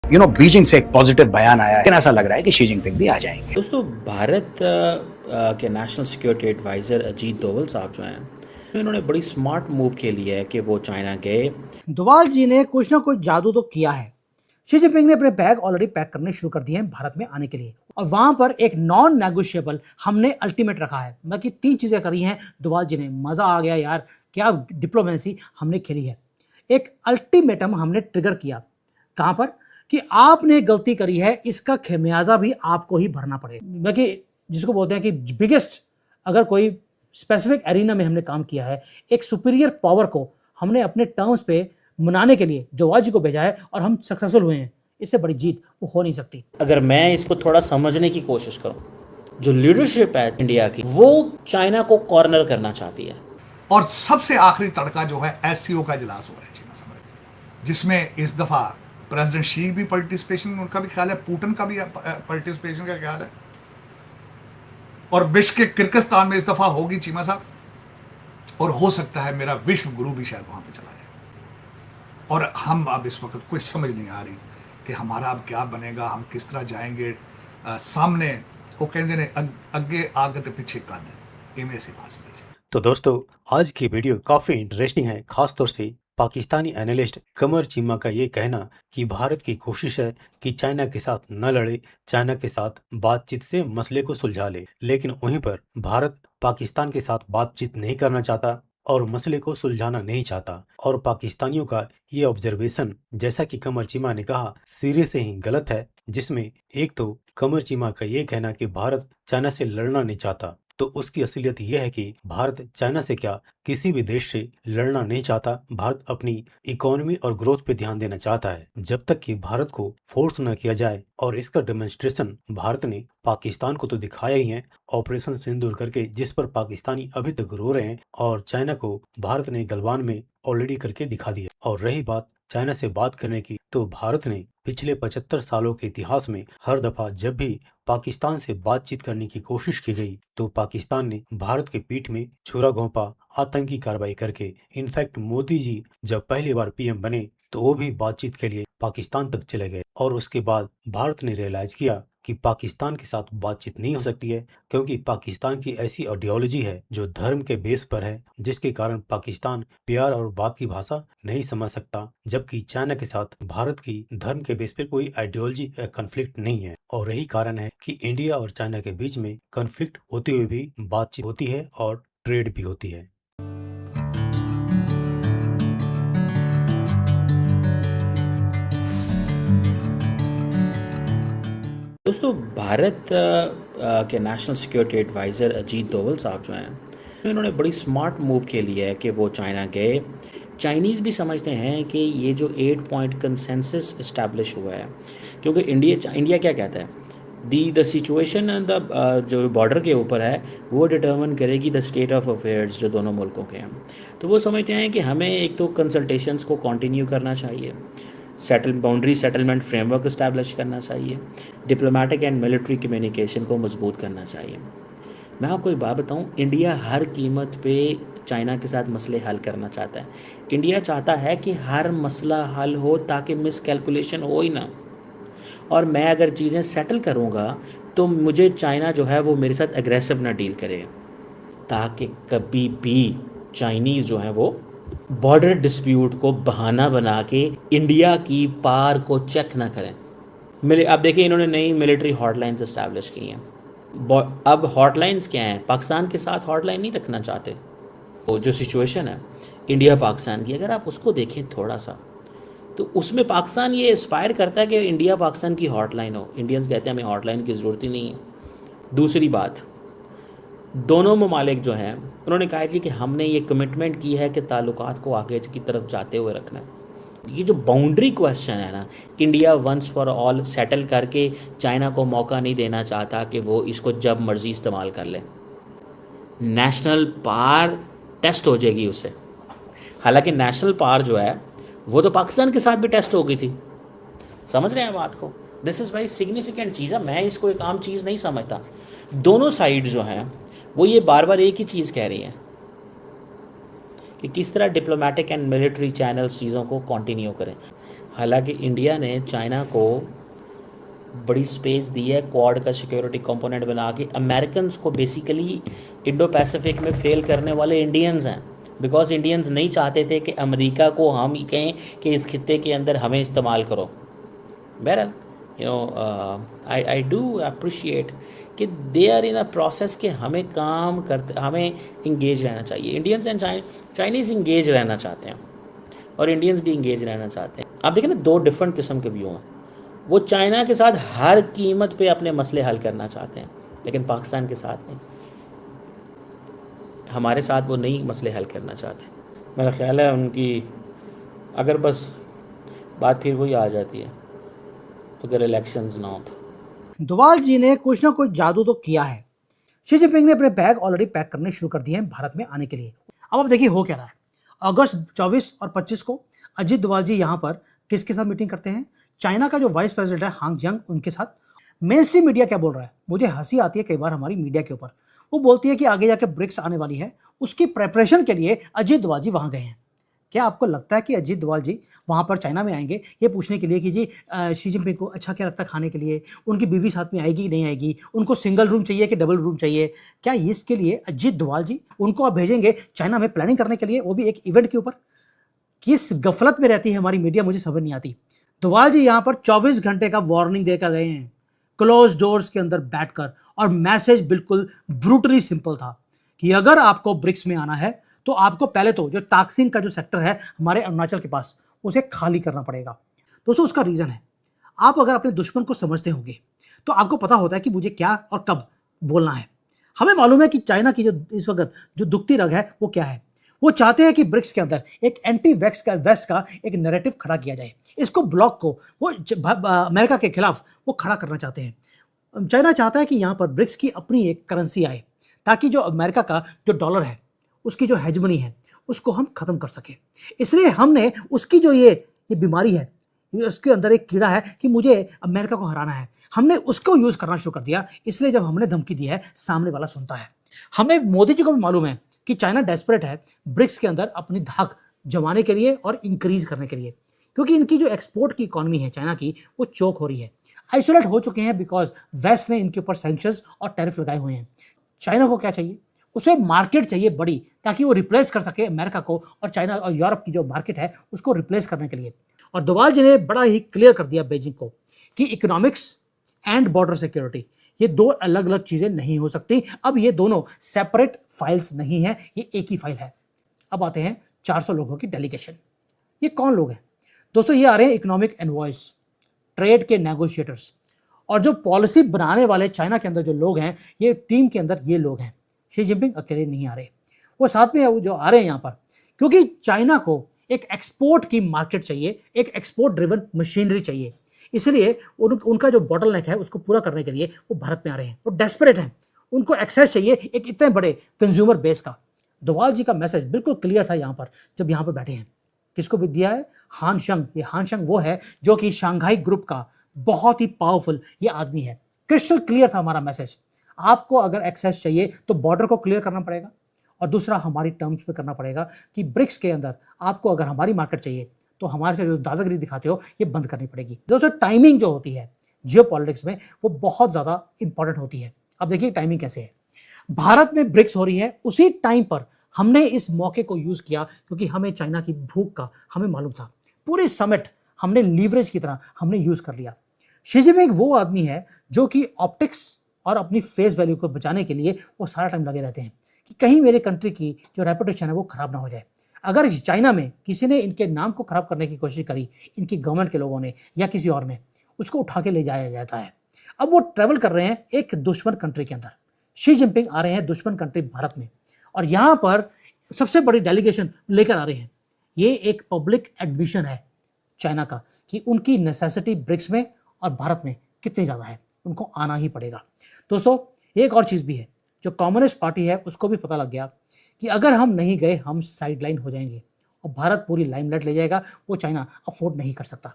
Beijing से एक positive बयान आया है, लेकिन ऐसा लग रहा है कि शी जिनपिंग भी आ जाएंगे। दोस्तों, भारत के national security adviser Ajit Doval साहब जो हैं, इन्होंने बड़ी स्मार्ट मूव के लिए है कि वो चाइना गए। डोवाल जी ने कुछ ना कुछ जादू तो किया है। शी जिनपिंग ने अपने बैग ऑलरेडी पैक करने शुरू कर दिए हैं भारत में आने के लिए, और वहां पर एक नॉन नेगोशिएबल हमने अल्टीमेट रखा है। बाकी 3 चीजें करी हैं डोवाल जी ने। मजा आ गया यार, क्या डिप्लोमेसी हमने खेली है। एक अल्टीमेटम हमने ट्रिगर किया, कहां पर कि आपने गलती करी है, इसका खमियाजा भी आपको ही भरना पड़ेगा। बाकी जिसको बोलते हैं कि बिगेस्ट, अगर कोई स्पेसिफिक एरिना में हमने काम किया है, एक सुपीरियर पावर को हमने अपने टर्म्स पे मनाने के लिए डोवाल जी को भेजा है और हम सक्सेसफुल हुए हैं। इससे बड़ी जीत वो हो नहीं सकती। अगर मैं इसको थोड़ा समझने की कोशिश करूं, जो लीडरशिप है इंडिया की, वो चाइना को कॉर्नर करना चाहती है। और सबसे आखिरी तड़का जो है एससीओ का इजलास हो रहा है चीना समेत, जिसमें इस दफा प्रेसिडेंट शी भी पार्टिसिपेशन, उनका भी ख्याल है, पुतिन का भी पार्टिसिपेशन का ख्याल है, और बिश्केक किर्गिस्तान में इस दफा होगी चीमा साहब। और हो सकता है मेरा विश्व गुरु भी शायद वहां पे चला जाए। और हम अब इस वक्त कोई समझ नहीं आ रही कि हमारा अब क्या बनेगा, हम किस तरह जाएंगे सामने। वो कहते ने अगे आग ते पीछे कद, इवें ऐसी बात नहीं। तो दोस्तों, आज की वीडियो काफी इंटरेस्टिंग है, खासतौर से पाकिस्तानी एनालिस्ट कमर चीमा का ये कहना कि भारत की कोशिश है कि चाइना के साथ न लड़े, चाइना के साथ बातचीत से मसले को सुलझा ले। लेकिन वहीं पर भारत पाकिस्तान के साथ बातचीत नहीं करना चाहता और मसले को सुलझाना नहीं चाहता। और पाकिस्तानियों का ये ऑब्जर्वेशन, जैसा कि कमर चीमा ने कहा, सिरे से ही गलत है। जिसमें एक तो कमर चीमा का ये कहना कि भारत चाइना से लड़ना नहीं चाहता, तो उसकी असलियत यह है कि भारत चाइना से क्या किसी भी देश से लड़ना नहीं चाहता। भारत अपनी इकोनॉमी और ग्रोथ पे ध्यान देना चाहता है। जब तक कि भारत को फोर्स न किया जाए, और इसका डेमोन्स्ट्रेशन भारत ने पाकिस्तान को तो दिखाया ही है, ऑपरेशन सिंदूर करके, जिस पर पाकिस्तानी अभी तक रो रहे हैं, और चाइना को भारत ने गलवान में ऑलरेडी करके दिखा दिया। और रही बात चाइना से बात करने की, तो भारत ने पिछले 75 सालों के इतिहास में हर दफा जब भी पाकिस्तान से बातचीत करने की कोशिश की गई, तो पाकिस्तान ने भारत के पीठ में छुरा घोंपा, आतंकी कार्रवाई करके। इनफैक्ट मोदी जी जब पहली बार पीएम बने, तो वो भी बातचीत के लिए पाकिस्तान तक चले गए। और उसके बाद भारत ने रियलाइज किया कि पाकिस्तान के साथ बातचीत नहीं हो सकती है, क्योंकि पाकिस्तान की ऐसी आइडियोलॉजी है जो धर्म के बेस पर है, जिसके कारण पाकिस्तान प्यार और बात की भाषा नहीं समझ सकता। जबकि चाइना के साथ भारत की धर्म के बेस पर कोई आइडियोलॉजी या कन्फ्लिक्ट नहीं है। और यही कारण है कि इंडिया और चाइना के बीच में कन्फ्लिक्ट होते हुए भी बातचीत होती है और ट्रेड भी होती है। दोस्तों, भारत के national security adviser Ajit Doval साहब जो हैं, इन्होंने बड़ी स्मार्ट मूव के लिए है कि वो चाइना गए। चाइनीज़ भी समझते हैं कि ये जो 8 पॉइंट कंसेंसस इस्टेब्लिश हुआ है, क्योंकि इंडिया क्या कहता है, द सिचुएशन द जो बॉर्डर के ऊपर है वो डिटर्मिन करेगी द स्टेट ऑफ अफेयर्स जो दोनों मुल्कों के हैं। तो वो समझते हैं कि हमें एक तो कंसल्टेशंस को कंटिन्यू करना चाहिए, बाउंड्री सेटलमेंट फ्रेमवर्क इस्टेब्लिश करना चाहिए, डिप्लोमेटिक एंड मिलिट्री कम्युनिकेशन को मजबूत करना चाहिए। मैं आपको एक बात बताऊं, इंडिया हर कीमत पे चाइना के साथ मसले हल करना चाहता है। इंडिया चाहता है कि हर मसला हल हो ताकि मिस कैलकुलेशन हो ही ना। और मैं अगर चीज़ें सेटल करूँगा तो मुझे चाइना जो है वो मेरे साथ एग्रेसिव ना डील करे, ताकि कभी भी चाइनीज़ जो है वो बॉर्डर डिस्प्यूट को बहाना बना के इंडिया की पार को चेक ना करें। अब देखिए, इन्होंने नई मिलिट्री हॉटलाइंस इस्टेब्लिश की हैं। अब हॉटलाइंस क्या हैं, पाकिस्तान के साथ हॉटलाइन नहीं रखना चाहते। वो जो सिचुएशन है इंडिया पाकिस्तान की, अगर आप उसको देखें थोड़ा सा, तो उसमें पाकिस्तान ये एस्पायर करता है कि इंडिया पाकिस्तान की हॉटलाइन हो। इंडियंस कहते हैं हमें हॉटलाइन की ज़रूरत ही नहीं है। दूसरी बात, दोनों ममालिक जो हैं उन्होंने कहा जी कि हमने ये कमिटमेंट की है कि ताल्लुकात को आगे की तरफ जाते हुए रखना है। ये जो बाउंड्री क्वेश्चन है ना, India once for all settle करके चाइना को मौका नहीं देना चाहता कि वो इसको जब मर्जी इस्तेमाल कर ले। नेशनल पावर टेस्ट हो जाएगी उससे। हालांकि नेशनल पावर जो है वो तो पाकिस्तान के साथ भी टेस्ट हो गई थी। समझ रहे हैं बात को? दिस इज़ वेरी सिग्निफिकेंट चीज़ है। मैं इसको एक आम चीज़ नहीं समझता। दोनों साइड जो हैं वो ये बार बार एक ही चीज़ कह रही हैं कि किस तरह डिप्लोमेटिक एंड मिलिट्री चैनल्स चीज़ों को कंटिन्यू करें। हालांकि इंडिया ने चाइना को बड़ी स्पेस दी है क्वाड का सिक्योरिटी कंपोनेंट बना के। अमेरिकन्स को बेसिकली इंडो पैसिफिक में फेल करने वाले इंडियंस हैं, बिकॉज इंडियंस नहीं चाहते थे कि अमेरिका को हम ही कहें कि इस खित्ते के अंदर हमें इस्तेमाल करो। बहरहाल आई डू अप्रिशिएट कि they are in a process कि हमें काम करते, हमें इंगेज रहना चाहिए। इंडियंस एंड चाइनीज़ इंगेज रहना चाहते हैं और इंडियंस भी इंगेज रहना चाहते हैं। आप देखें ना, दो डिफरेंट किस्म के व्यू हैं। वो चाइना के साथ हर कीमत पे अपने मसले हल करना चाहते हैं, लेकिन पाकिस्तान के साथ नहीं, हमारे साथ वो नहीं मसले हल करना चाहते। मेरा ख्याल है उनकी अगर बस बात फिर वही आ जाती है अगर इलेक्शंस ना हो तो। डोवाल जी ने कुछ ना कुछ जादू तो किया है। शी जिनपिंग ने अपने बैग ऑलरेडी पैक करने शुरू कर दिए हैं भारत में आने के लिए। अब आप देखिए हो क्या रहा है। अगस्त 24 और 25 को अजीत डोवाल जी यहाँ पर किसके साथ मीटिंग करते हैं? चाइना का जो वाइस प्रेसिडेंट है हांग जंग, उनके साथ। मेन स्ट्रीम मीडिया क्या बोल रहा है? मुझे हंसी आती है कई बार हमारी मीडिया के ऊपर। वो बोलती है कि आगे जाके ब्रिक्स आने वाली है, उसकी प्रेपरेशन के लिए अजीत डोवाल जी वहाँ गए हैं। क्या आपको लगता है कि अजीत डोवाल जी वहाँ पर चाइना में आएंगे ये पूछने के लिए कि जी शी जिनपिंग को अच्छा क्या लगता है खाने के लिए, उनकी बीवी साथ में आएगी कि नहीं आएगी, उनको सिंगल रूम चाहिए कि डबल रूम चाहिए? क्या इसके लिए अजीत डोवाल जी उनको आप भेजेंगे चाइना में प्लानिंग करने के लिए, वो भी एक इवेंट के ऊपर? किस गफलत में रहती है हमारी मीडिया, मुझे समझ नहीं आती। डोवाल जी यहाँ पर 24 घंटे का वार्निंग देकर गए हैं क्लोज डोर्स के अंदर बैठकर, और मैसेज बिल्कुल ब्रूटली सिंपल था कि अगर आपको ब्रिक्स में आना है तो आपको पहले तो जो ताकसिंग का जो सेक्टर है हमारे अरुणाचल के पास, उसे खाली करना पड़ेगा। दोस्तों उसका रीज़न है, आप अगर अपने दुश्मन को समझते होंगे तो आपको पता होता है कि मुझे क्या और कब बोलना है। हमें मालूम है कि चाइना की जो इस वक्त जो दुखती रग है वो क्या है। वो चाहते हैं कि ब्रिक्स के अंदर एक एंटी वेस्ट का एक नैरेटिव खड़ा किया जाए। इसको ब्लॉक को वो अमेरिका के खिलाफ वो खड़ा करना चाहते हैं। चाइना चाहता है कि यहाँ पर ब्रिक्स की अपनी एक करेंसी आए, ताकि जो अमेरिका का जो डॉलर है उसकी जो हेजमनी है उसको हम खत्म कर सके। इसलिए हमने उसकी जो ये बीमारी है, उसके अंदर एक कीड़ा है कि मुझे अमेरिका को हराना है, हमने उसको यूज करना शुरू कर दिया। इसलिए जब हमने धमकी दी है सामने वाला सुनता है। हमें मोदी जी को भी मालूम है कि चाइना डेस्परेट है ब्रिक्स के अंदर अपनी धाक जमाने के लिए और इंक्रीज करने के लिए, क्योंकि इनकी जो एक्सपोर्ट की इकॉनमी है चाइना की वो चोक हो रही है, आइसोलेट हो चुके हैं, बिकॉज वेस्ट ने इनके ऊपर सैंक्शंस और टैरिफ लगाए हुए हैं। चाइना को क्या चाहिए? उसे मार्केट चाहिए बड़ी, ताकि वो रिप्लेस कर सके अमेरिका को, और चाइना और यूरोप की जो मार्केट है उसको रिप्लेस करने के लिए। और डोवाल जी ने बड़ा ही क्लियर कर दिया बीजिंग को कि इकोनॉमिक्स एंड बॉर्डर सिक्योरिटी ये दो अलग अलग चीजें नहीं हो सकती। अब ये दोनों सेपरेट फाइल्स नहीं है, ये एक ही फाइल है। अब आते हैं 400 लोगों की डेलीगेशन। ये कौन लोग हैं दोस्तों? ये आ रहे हैं इकोनॉमिक एनवॉयस, ट्रेड के नेगोशिएटर्स, और जो पॉलिसी बनाने वाले चाइना के अंदर जो लोग हैं, ये टीम के अंदर ये लोग हैं। शी जिनपिंग अकेले नहीं आ रहे, वो साथ में जो आ रहे हैं यहाँ पर, क्योंकि चाइना को एक एक्सपोर्ट की मार्केट चाहिए, एक एक्सपोर्ट ड्रिवन मशीनरी चाहिए। इसलिए उनका जो बॉटलनेक है उसको पूरा करने के लिए वो भारत में आ रहे हैं। वो डेस्परेट हैं, उनको एक्सेस चाहिए एक इतने बड़े कंज्यूमर बेस का। डोवाल जी का मैसेज बिल्कुल क्लियर था यहाँ पर, जब यहाँ पर बैठे हैं। किसको भी दिया है? हान शंग। ये हान शंग वो है जो कि शंघाई ग्रुप का बहुत ही पावरफुल ये आदमी है। क्रिस्टल क्लियर था हमारा मैसेज। आपको अगर एक्सेस चाहिए तो बॉर्डर को क्लियर करना पड़ेगा, और दूसरा हमारी टर्म्स पे करना पड़ेगा कि ब्रिक्स के अंदर आपको अगर हमारी मार्केट चाहिए तो हमारे से जो दादागिरी दिखाते हो ये बंद करनी पड़ेगी। दोस्तों टाइमिंग जो होती है जियोपॉलिटिक्स में वो बहुत ज़्यादा इंपॉर्टेंट होती है। अब देखिए टाइमिंग कैसे है। भारत में ब्रिक्स हो रही है, उसी टाइम पर हमने इस मौके को यूज़ किया, क्योंकि हमें चाइना की भूख का हमें मालूम था। पूरे समिट हमने लीवरेज की तरह हमने यूज़ कर लिया। शी जिनपिंग वो आदमी है जो कि ऑप्टिक्स और अपनी फेस वैल्यू को बचाने के लिए वो सारा टाइम लगे रहते हैं कि कहीं मेरे कंट्री की जो रेपुटेशन है वो खराब ना हो जाए। अगर चाइना में किसी ने इनके नाम को खराब करने की कोशिश करी, इनकी गवर्नमेंट के लोगों ने या किसी और ने, उसको उठा के ले जाया जाता है। अब वो ट्रैवल कर रहे हैं एक दुश्मन कंट्री के अंदर। शी जिनपिंग आ रहे हैं दुश्मन कंट्री भारत में, और यहाँ पर सबसे बड़ी डेलीगेशन लेकर आ रहे हैं। ये एक पब्लिक एडमिशन है चाइना का कि उनकी नेसेसिटी ब्रिक्स में और भारत में कितनी ज़्यादा है, उनको आना ही पड़ेगा। दोस्तों एक और चीज़ भी है, जो कम्युनिस्ट पार्टी है उसको भी पता लग गया कि अगर हम नहीं गए हम साइडलाइन हो जाएंगे और भारत पूरी लाइमलाइट ले जाएगा। वो चाइना अफोर्ड नहीं कर सकता।